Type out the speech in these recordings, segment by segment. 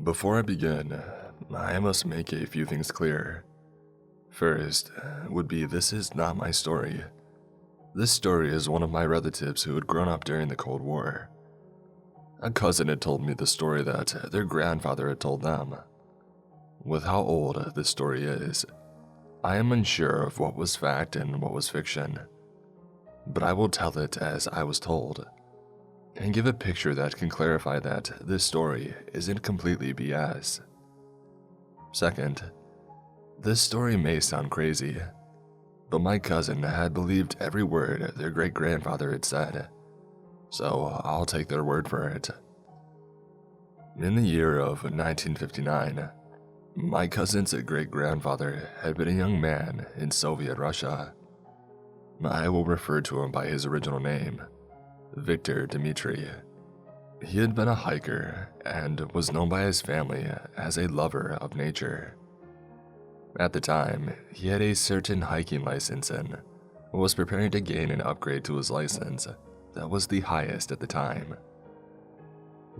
Before I begin, I must make a few things clear. First, would be this is not my story. This story is one of my relatives who had grown up during the Cold War. A cousin had told me the story that their grandfather had told them. With how old this story is, I am unsure of what was fact and what was fiction, but I will tell it as I was told, and give a picture that can clarify that this story isn't completely BS. Second, this story may sound crazy, but my cousin had believed every word their great-grandfather had said, so I'll take their word for it. In the year of 1959, my cousin's great-grandfather had been a young man in Soviet Russia. I will refer to him by his original name, Victor Dmitri. He had been a hiker and was known by his family as a lover of nature. At the time, he had a certain hiking license and was preparing to gain an upgrade to his license that was the highest at the time.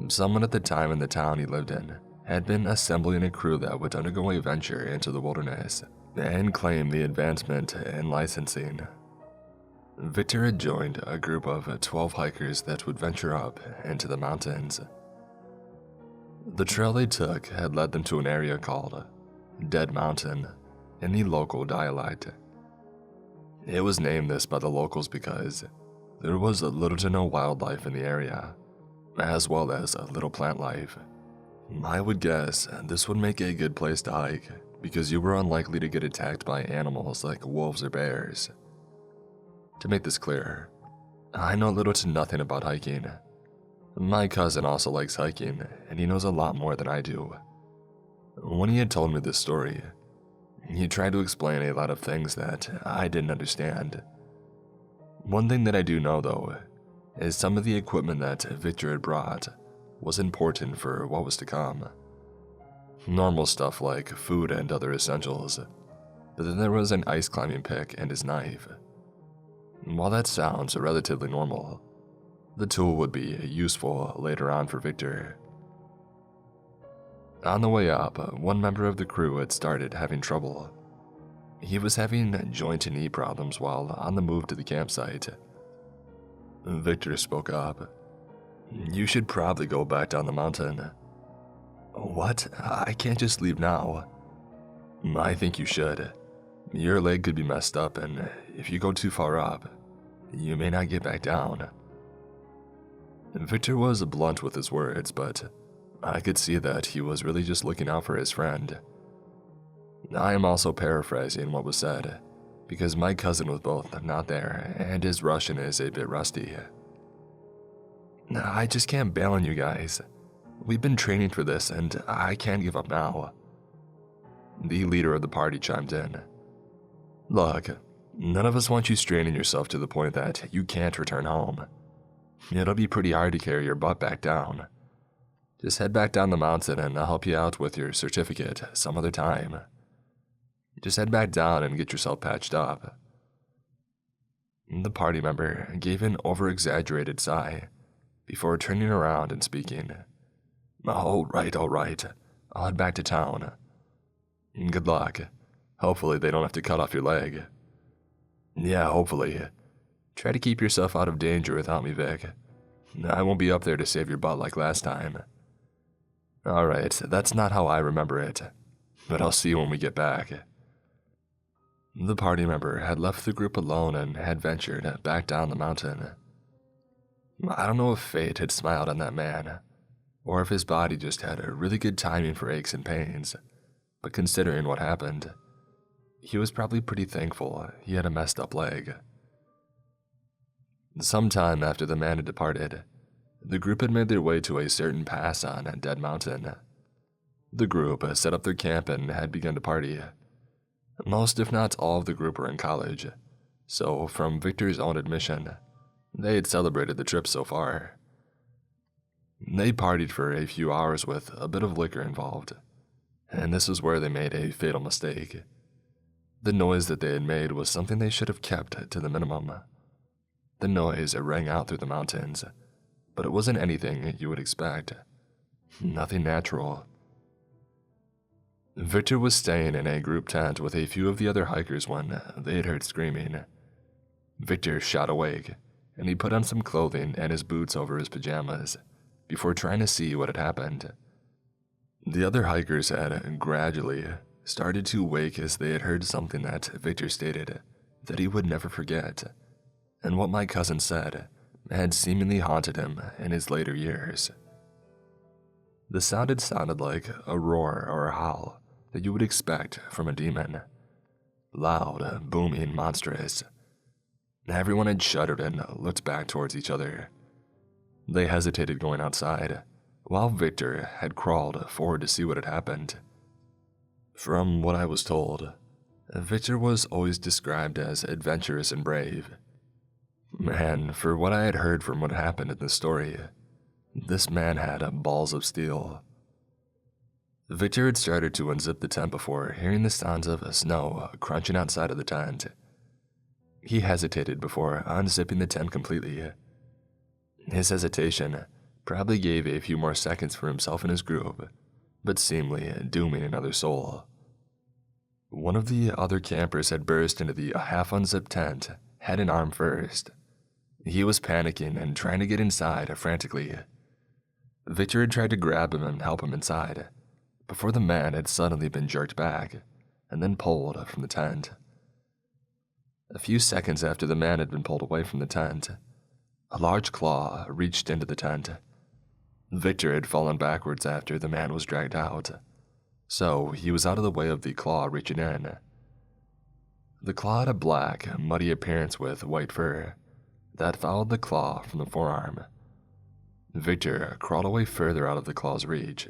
Someone at the time in the town he lived in had been assembling a crew that would undergo a venture into the wilderness and claim the advancement in licensing. Victor had joined a group of 12 hikers that would venture up into the mountains. The trail they took had led them to an area called Dead Mountain in the local dialect. It was named this by the locals because there was little to no wildlife in the area, as well as little plant life. I would guess this would make a good place to hike because you were unlikely to get attacked by animals like wolves or bears. To make this clear, I know little to nothing about hiking. My cousin also likes hiking, and he knows a lot more than I do. When he had told me this story, he tried to explain a lot of things that I didn't understand. One thing that I do know, though, is some of the equipment that Victor had brought was important for what was to come. Normal stuff like food and other essentials, but then there was an ice climbing pick and his knife. While that sounds relatively normal, the tool would be useful later on for Victor. On the way up, one member of the crew had started having trouble. He was having joint and knee problems while on the move to the campsite. Victor spoke up. "You should probably go back down the mountain." "What? I can't just leave now." "I think you should. Your leg could be messed up, and if you go too far up, you may not get back down." Victor was blunt with his words, but I could see that he was really just looking out for his friend. I am also paraphrasing what was said, because my cousin was both not there, and his Russian is a bit rusty. "I just can't bail on you guys. We've been training for this, and I can't give up now." The leader of the party chimed in. "Look, none of us want you straining yourself to the point that you can't return home. It'll be pretty hard to carry your butt back down. Just head back down the mountain and I'll help you out with your certificate some other time. Just head back down and get yourself patched up." The party member gave an over-exaggerated sigh before turning around and speaking. All right, I'll head back to town. Good luck. Hopefully they don't have to cut off your leg." "Yeah, hopefully. Try to keep yourself out of danger without me, Vic. I won't be up there to save your butt like last time." "Alright, that's not how I remember it, but I'll see you when we get back." The party member had left the group alone and had ventured back down the mountain. I don't know if fate had smiled on that man, or if his body just had a really good timing for aches and pains, but considering what happened, he was probably pretty thankful he had a messed up leg. Sometime after the man had departed, the group had made their way to a certain pass on Dead Mountain. The group set up their camp and had begun to party. Most if not all of the group were in college, so from Victor's own admission, they had celebrated the trip so far. They partied for a few hours with a bit of liquor involved, and this is where they made a fatal mistake. The noise that they had made was something they should have kept to the minimum. The noise rang out through the mountains, but it wasn't anything you would expect. Nothing natural, Victor was staying in a group tent with a few of the other hikers when they had heard screaming. Victor shot awake, and he put on some clothing and his boots over his pajamas before trying to see what had happened. The other hikers had gradually started to wake as they had heard something that Victor stated that he would never forget, and what my cousin said had seemingly haunted him in his later years. The sound had sounded like a roar or a howl that you would expect from a demon. Loud, booming, monstrous. Everyone had shuddered and looked back towards each other. They hesitated going outside, while Victor had crawled forward to see what had happened. From what I was told, Victor was always described as adventurous and brave. And for what I had heard from what happened in the story, this man had balls of steel. Victor had started to unzip the tent before hearing the sounds of snow crunching outside of the tent. He hesitated before unzipping the tent completely. His hesitation probably gave a few more seconds for himself and his group, but seemingly dooming another soul. One of the other campers had burst into the half-unzipped tent, head and arm first. He was panicking and trying to get inside frantically. Victor had tried to grab him and help him inside, before the man had suddenly been jerked back and then pulled from the tent. A few seconds after the man had been pulled away from the tent, a large claw reached into the tent. Victor had fallen backwards after the man was dragged out, so he was out of the way of the claw reaching in. The claw had a black, muddy appearance with white fur that followed the claw from the forearm. Victor crawled away further out of the claw's reach.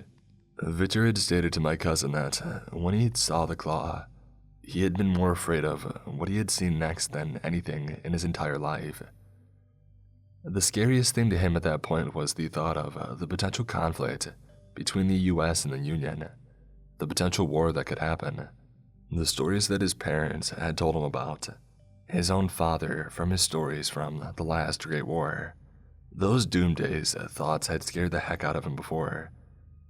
Victor had stated to my cousin that when he saw the claw, he had been more afraid of what he had seen next than anything in his entire life. The scariest thing to him at that point was the thought of the potential conflict between the US and the Union, the potential war that could happen, the stories that his parents had told him about, his own father from his stories from the last Great War. Those doomsday thoughts had scared the heck out of him before,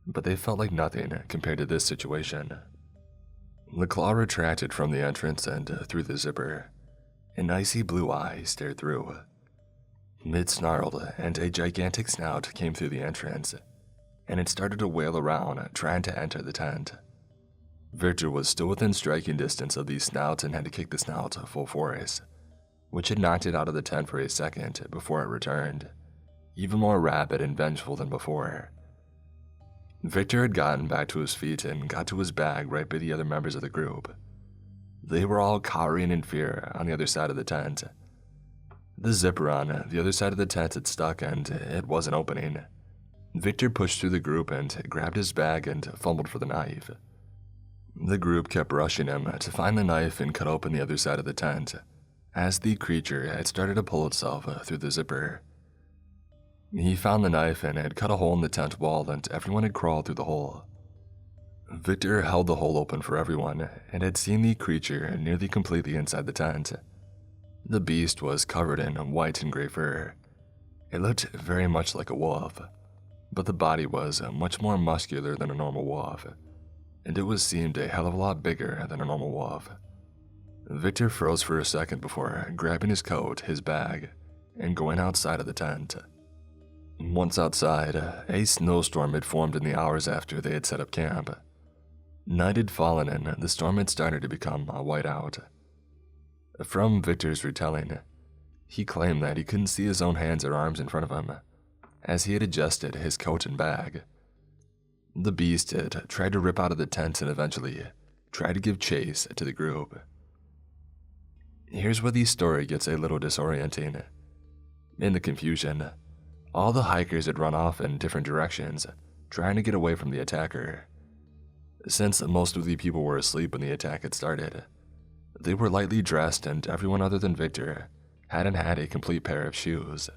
but they felt like nothing compared to this situation. The claw retracted from the entrance and through the zipper. An icy blue eye stared through. It snarled, and a gigantic snout came through the entrance, and it started to wail around, trying to enter the tent. Victor was still within striking distance of the snout and had to kick the snout full force, which had knocked it out of the tent for a second before it returned, even more rapid and vengeful than before. Victor had gotten back to his feet and got to his bag right by the other members of the group. They were all cowering in fear on the other side of the tent. The zipper on the other side of the tent had stuck and it wasn't opening. Victor pushed through the group and grabbed his bag and fumbled for the knife. The group kept rushing him to find the knife and cut open the other side of the tent, as the creature had started to pull itself through the zipper. He found the knife and had cut a hole in the tent wall, and everyone had crawled through the hole. Victor held the hole open for everyone and had seen the creature nearly completely inside the tent. The beast was covered in white and gray fur. It looked very much like a wolf, but the body was much more muscular than a normal wolf, and it seemed a hell of a lot bigger than a normal wolf. Victor froze for a second before grabbing his coat, his bag, and going outside of the tent. Once outside, a snowstorm had formed in the hours after they had set up camp. Night had fallen and the storm had started to become a whiteout. From Victor's retelling, he claimed that he couldn't see his own hands or arms in front of him, as he had adjusted his coat and bag. The beast had tried to rip out of the tent and eventually tried to give chase to the group. Here's where the story gets a little disorienting. In the confusion, all the hikers had run off in different directions, trying to get away from the attacker. Since most of the people were asleep when the attack had started, they were lightly dressed and everyone other than Victor hadn't had a complete pair of shoes.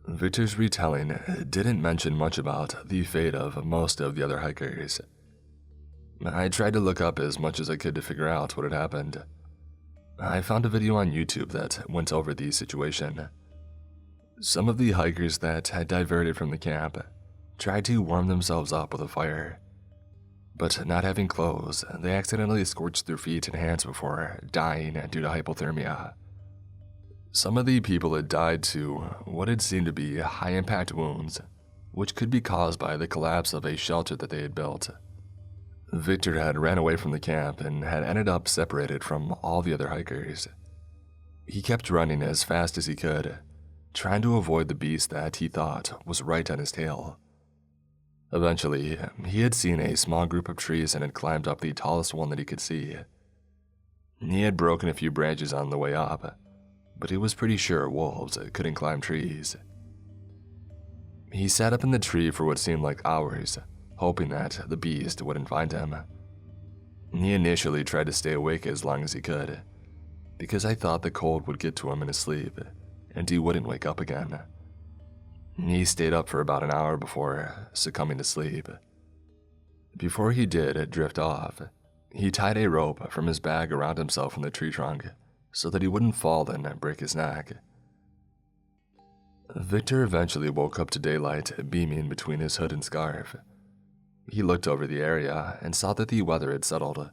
Victor's retelling didn't mention much about the fate of most of the other hikers. I tried to look up as much as I could to figure out what had happened. I found a video on YouTube that went over the situation. Some of the hikers that had diverted from the camp tried to warm themselves up with a fire. but not having clothes, they accidentally scorched their feet and hands before dying due to hypothermia. Some of the people had died to what had seemed to be high-impact wounds, which could be caused by the collapse of a shelter that they had built. Victor had ran away from the camp and had ended up separated from all the other hikers. He kept running as fast as he could, trying to avoid the beast that he thought was right on his tail. Eventually, he had seen a small group of trees and had climbed up the tallest one that he could see. He had broken a few branches on the way up, but he was pretty sure wolves couldn't climb trees. He sat up in the tree for what seemed like hours, hoping that the beast wouldn't find him. He initially tried to stay awake as long as he could, because I thought the cold would get to him in his sleep, and he wouldn't wake up again. He stayed up for about an hour before succumbing to sleep. Before he did drift off, he tied a rope from his bag around himself in the tree trunk so that he wouldn't fall and break his neck. Victor eventually woke up to daylight beaming between his hood and scarf. He looked over the area and saw that the weather had settled.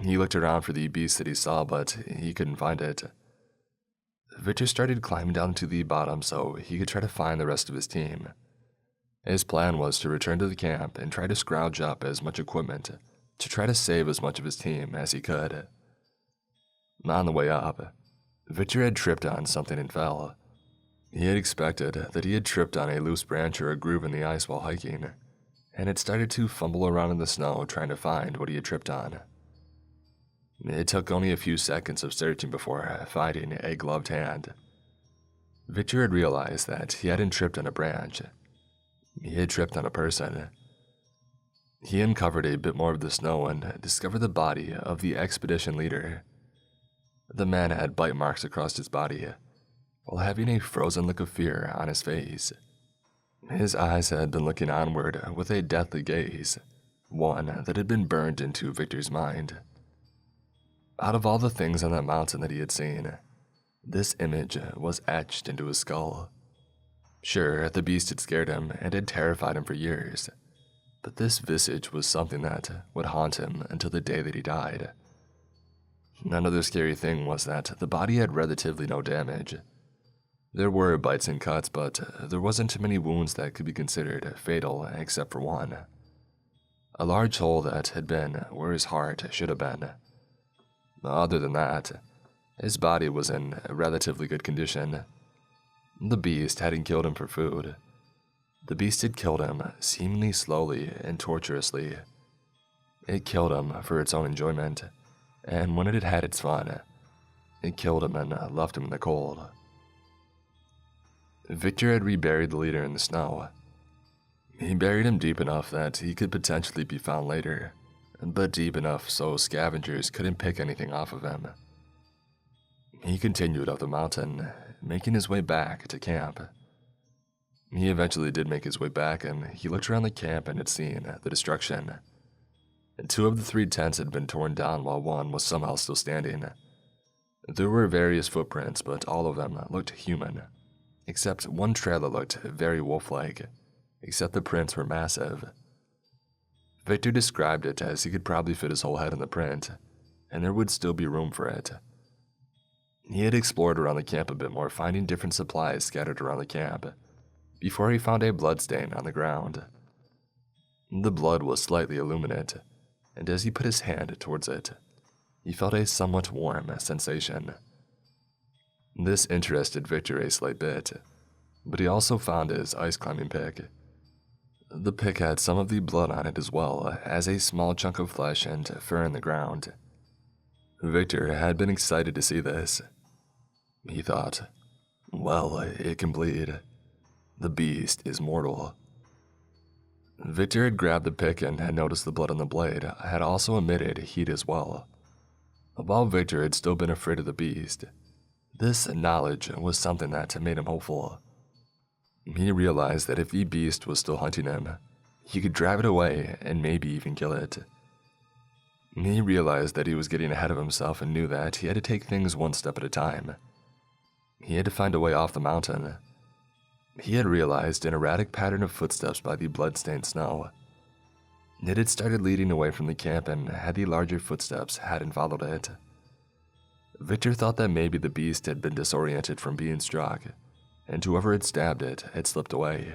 He looked around for the beast that he saw, but he couldn't find it. Victor started climbing down to the bottom so he could try to find the rest of his team. His plan was to return to the camp and try to scrounge up as much equipment to try to save as much of his team as he could. On the way up, Victor had tripped on something and fell. He had expected that he had tripped on a loose branch or a groove in the ice while hiking, and had started to fumble around in the snow trying to find what he had tripped on. It took only a few seconds of searching before finding a gloved hand. Victor had realized that he hadn't tripped on a branch. He had tripped on a person. He uncovered a bit more of the snow and discovered the body of the expedition leader. The man had bite marks across his body, while having a frozen look of fear on his face. His eyes had been looking onward with a deathly gaze, one that had been burned into Victor's mind. Out of all the things on that mountain that he had seen, this image was etched into his skull. Sure, the beast had scared him and had terrified him for years, but this visage was something that would haunt him until the day that he died. Another scary thing was that the body had relatively no damage. There were bites and cuts, but there wasn't too many wounds that could be considered fatal except for one. A large hole that had been where his heart should have been. Other than that, his body was in relatively good condition. The beast hadn't killed him for food. The beast had killed him seemingly slowly and torturously. It killed him for its own enjoyment, and when it had had its fun, it killed him and left him in the cold. Victor had reburied the leader in the snow. He buried him deep enough that he could potentially be found later, but deep enough so scavengers couldn't pick anything off of him. He continued up the mountain, making his way back to camp. He eventually did make his way back, and he looked around the camp and had seen the destruction. 2 of the 3 tents had been torn down while one was somehow still standing. There were various footprints, but all of them looked human, except one trail that looked very wolf-like, except the prints were massive. Victor described it as he could probably fit his whole head in the print, and there would still be room for it. He had explored around the camp a bit more, finding different supplies scattered around the camp, before he found a bloodstain on the ground. The blood was slightly illuminate, and as he put his hand towards it, he felt a somewhat warm sensation. This interested Victor a slight bit, but he also found his ice climbing pick. The pick had some of the blood on it as well as a small chunk of flesh and fur in the ground. Victor had been excited to see this. He thought, well, it can bleed. The beast is mortal. Victor had grabbed the pick and had noticed the blood on the blade had also emitted heat as well. While Victor had still been afraid of the beast, this knowledge was something that made him hopeful. He realized that if the beast was still hunting him, he could drive it away and maybe even kill it. He realized that he was getting ahead of himself and knew that he had to take things one step at a time. He had to find a way off the mountain. He had realized an erratic pattern of footsteps by the blood-stained snow. It had started leading away from the camp, and had the larger footsteps hadn't followed it. Victor thought that maybe the beast had been disoriented from being struck, and whoever had stabbed it had slipped away.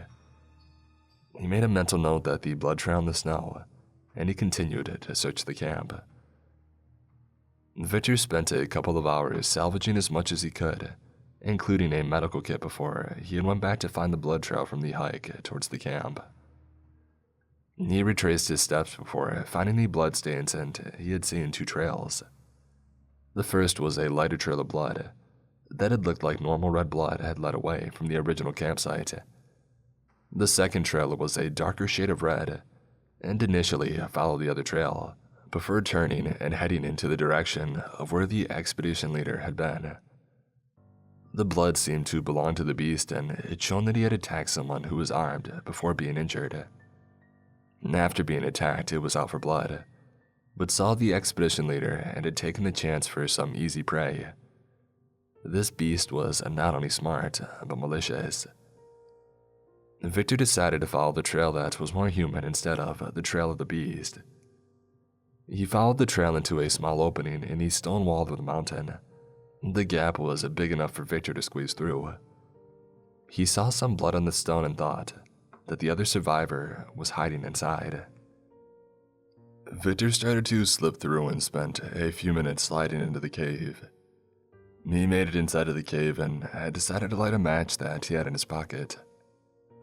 He made a mental note that the blood trail in the snow, and he continued to search the camp. Victor spent a couple of hours salvaging as much as he could, including a medical kit, before he went back to find the blood trail from the hike towards the camp. He retraced his steps before finding the bloodstains, and he had seen two trails. The first was a lighter trail of blood that had looked like normal red blood had led away from the original campsite. The second trail was a darker shade of red, and initially followed the other trail, before turning and heading into the direction of where the expedition leader had been. The blood seemed to belong to the beast, and it showed that he had attacked someone who was armed before being injured. After being attacked, it was out for blood, but saw the expedition leader and had taken the chance for some easy prey. This beast was not only smart, but malicious. Victor decided to follow the trail that was more human instead of the trail of the beast. He followed the trail into a small opening in the stone wall of the mountain. The gap was big enough for Victor to squeeze through. He saw some blood on the stone and thought that the other survivor was hiding inside. Victor started to slip through and spent a few minutes sliding into the cave. He made it inside of the cave and had decided to light a match that he had in his pocket.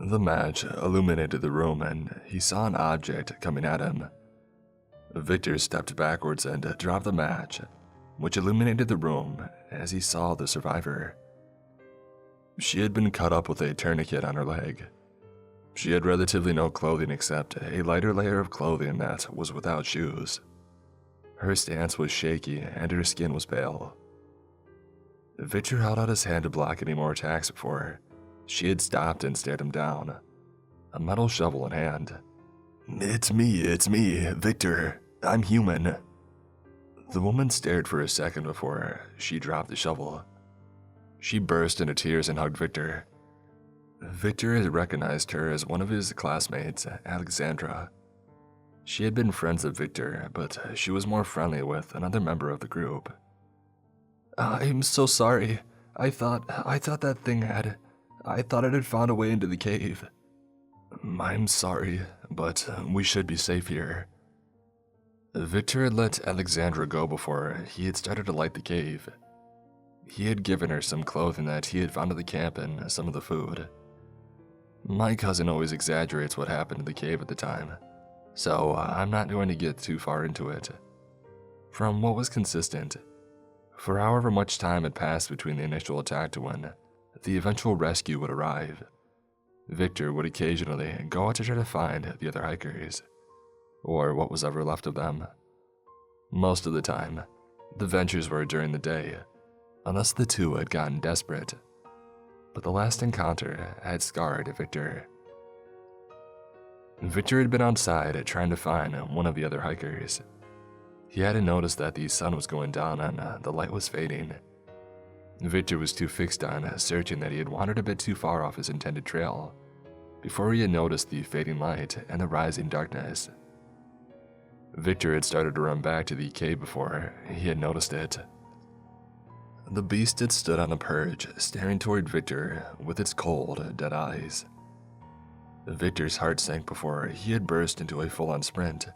The match illuminated the room, and he saw an object coming at him. Victor stepped backwards and dropped the match, which illuminated the room as he saw the survivor. She had been cut up with a tourniquet on her leg. She had relatively no clothing except a lighter layer of clothing that was without shoes. Her stance was shaky and her skin was pale. Victor held out his hand to block any more attacks before she had stopped and stared him down, a metal shovel in hand. It's me, Victor. I'm human." The woman stared for a second before she dropped the shovel. She burst into tears and hugged Victor. Victor had recognized her as one of his classmates, Alexandra. She had been friends of Victor, but she was more friendly with another member of the group. "I'm so sorry. I thought that thing had... I thought it had found a way into the cave." "I'm sorry, but we should be safe here." Victor had let Alexandra go before he had started to light the cave. He had given her some clothing that he had found at the camp and some of the food. My cousin always exaggerates what happened in the cave at the time, so I'm not going to get too far into it. From what was consistent, for however much time had passed between the initial attack to when the eventual rescue would arrive, Victor would occasionally go out to try to find the other hikers, or what was ever left of them. Most of the time, the ventures were during the day, unless the two had gotten desperate. But the last encounter had scarred Victor. Victor had been outside trying to find one of the other hikers. He hadn't noticed that the sun was going down and the light was fading. Victor was too fixed on searching that he had wandered a bit too far off his intended trail before he had noticed the fading light and the rising darkness. Victor had started to run back to the cave before he had noticed it. The beast had stood on a perch, staring toward Victor with its cold, dead eyes. Victor's heart sank before he had burst into a full-on sprint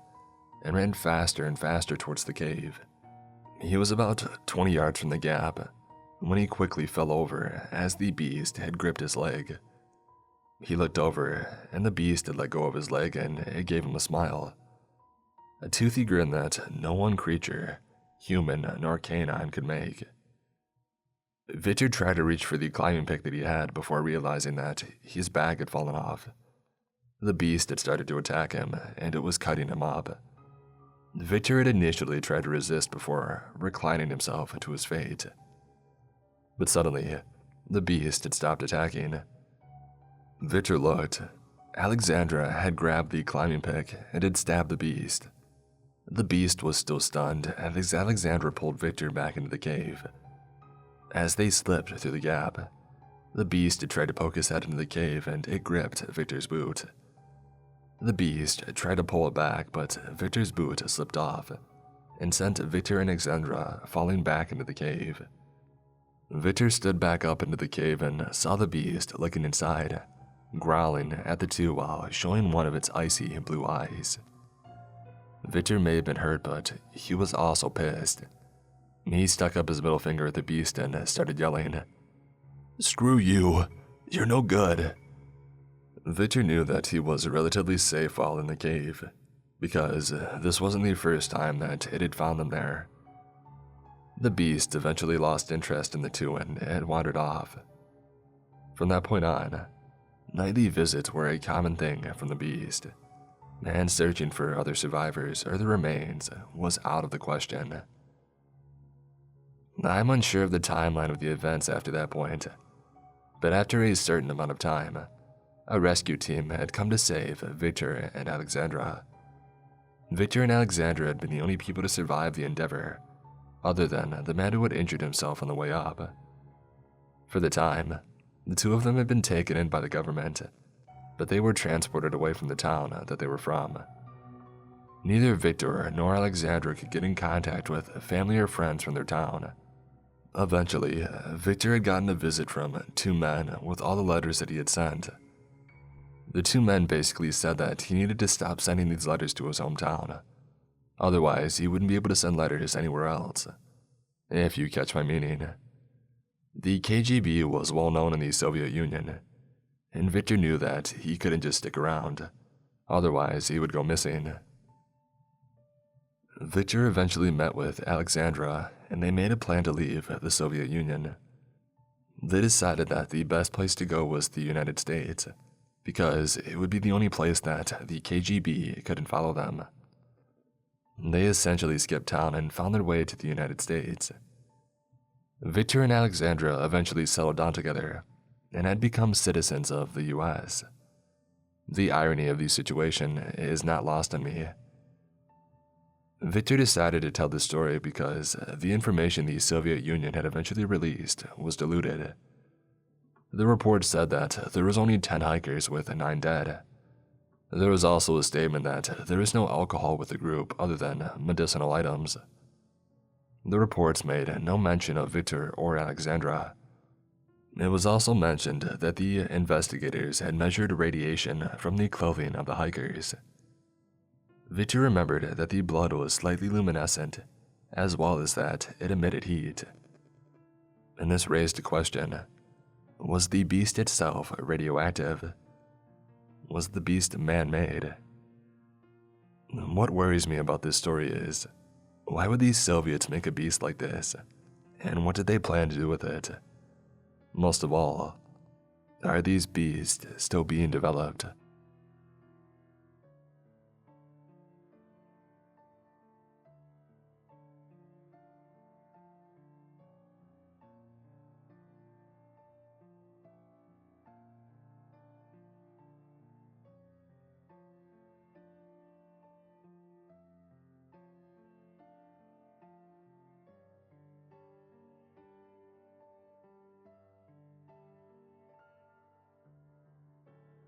and ran faster and faster towards the cave. He was about 20 yards from the gap when he quickly fell over as the beast had gripped his leg. He looked over, and the beast had let go of his leg, and it gave him a smile. A toothy grin that no one creature, human nor canine, could make. Victor tried to reach for the climbing pick that he had before realizing that his bag had fallen off. The beast had started to attack him, and it was cutting him up. Victor had initially tried to resist before reclining himself to his fate. But suddenly, the beast had stopped attacking. Victor looked. Alexandra had grabbed the climbing pick and had stabbed the beast. The beast was still stunned as Alexandra pulled Victor back into the cave. As they slipped through the gap, the beast had tried to poke his head into the cave and it gripped Victor's boot. The beast tried to pull it back, but Victor's boot slipped off and sent Victor and Alexandra falling back into the cave. Victor stood back up into the cave and saw the beast looking inside, growling at the two while showing one of its icy blue eyes. Victor may have been hurt, but he was also pissed. He stuck up his middle finger at the beast and started yelling, "Screw you, you're no good." Victor knew that he was relatively safe while in the cave, because this wasn't the first time that it had found them there. The beast eventually lost interest in the two and wandered off. From that point on, nightly visits were a common thing from the beast, and searching for other survivors or the remains was out of the question. I'm unsure of the timeline of the events after that point, but after a certain amount of time, a rescue team had come to save Victor and Alexandra. Victor and Alexandra had been the only people to survive the endeavor, other than the man who had injured himself on the way up. For the time, the two of them had been taken in by the government, but they were transported away from the town that they were from. Neither Victor nor Alexandra could get in contact with family or friends from their town. Eventually, Victor had gotten a visit from two men with all the letters that he had sent. The two men basically said that he needed to stop sending these letters to his hometown. Otherwise, he wouldn't be able to send letters anywhere else, if you catch my meaning. The KGB was well known in the Soviet Union, and Victor knew that he couldn't just stick around, otherwise he would go missing. Victor eventually met with Alexandra, and they made a plan to leave the Soviet Union. They decided that the best place to go was the United States, because it would be the only place that the KGB couldn't follow them. They essentially skipped town and found their way to the United States. Victor and Alexandra eventually settled down together and had become citizens of the US. The irony of the situation is not lost on me. Victor decided to tell this story because the information the Soviet Union had eventually released was diluted. The report said that there was only 10 hikers with 9 dead. There was also a statement that there is no alcohol with the group other than medicinal items. The reports made no mention of Victor or Alexandra. It was also mentioned that the investigators had measured radiation from the clothing of the hikers. Victor remembered that the blood was slightly luminescent, as well as that it emitted heat. And this raised a question. Was the beast itself radioactive? Was the beast man-made? What worries me about this story is, why would these Soviets make a beast like this? And what did they plan to do with it? Most of all, are these beasts still being developed?